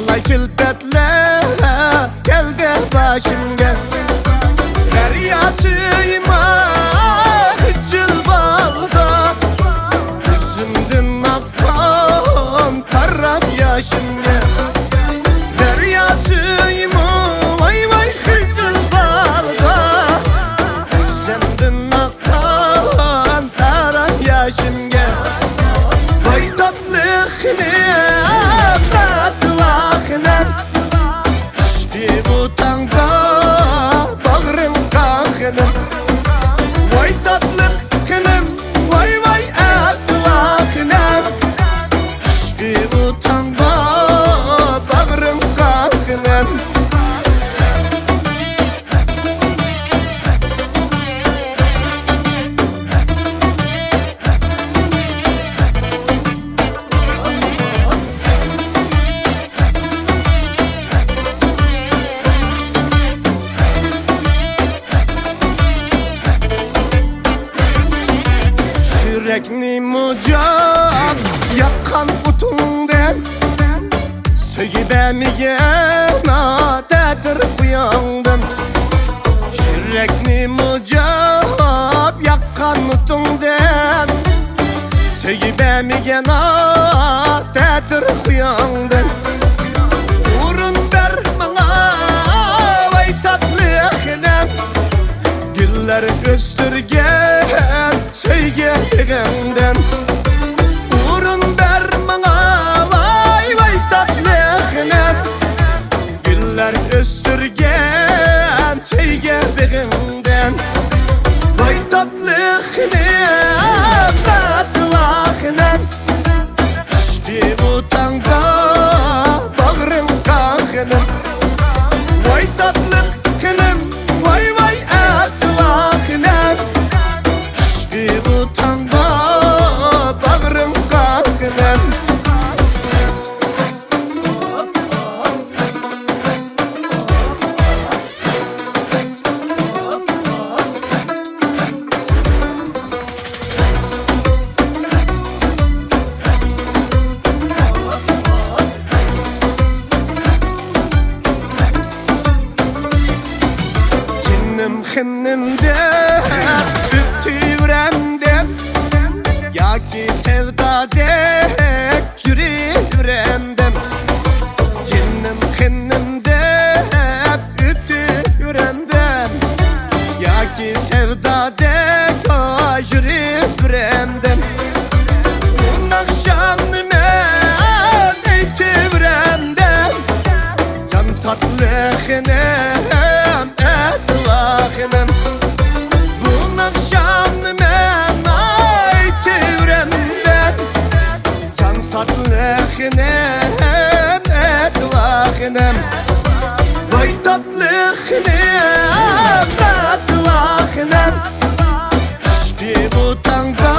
Alay külpetle geldi başımga. Derya suyma hıccıl balda, yüzümdün akkan taraf yaşımga. Derya suyma vay vay hıccıl balda, yüzümdün akkan taraf yaşımga. Vay tatlıkne tatlıkne, işte bu tanga bağrım kalkınım. Vay tatlıknem, vay vay tatlıknem, işte bu tanga bağrım kalkınım. Yürekni mucam yakan utundan, söyleyemeyeceğim atedir kuyandan. Yürekni mucam yakan utundan, söyleyemeyeceğim atedir kuyandan. Uğrun ver bana vay tatlı ahnem, güller göstergen sevgilimden. Uğrun ver bana vay vay tatlı ahnem, güller göstergen sevgilimden. Vay tatlı ahnem, tatlı ahnem, işte bu tanga bağrım kalkınım. Vay tatlı ahnem, vay vay tatlı ahnem, işte bu tanga bağrım kalkınım. Hınımda üttüvremde, yaki sevdadek yüreğimde. Cinnim hınımda üttüvremde, yaki sevdadek yüreğimde. Bu akşam men eytivremde, can tatlıknem etlaknem. Bu akşam men eytivremde, can tatlıknem etlaknem. Vay tatlıknem etlaknem, işte bu tanga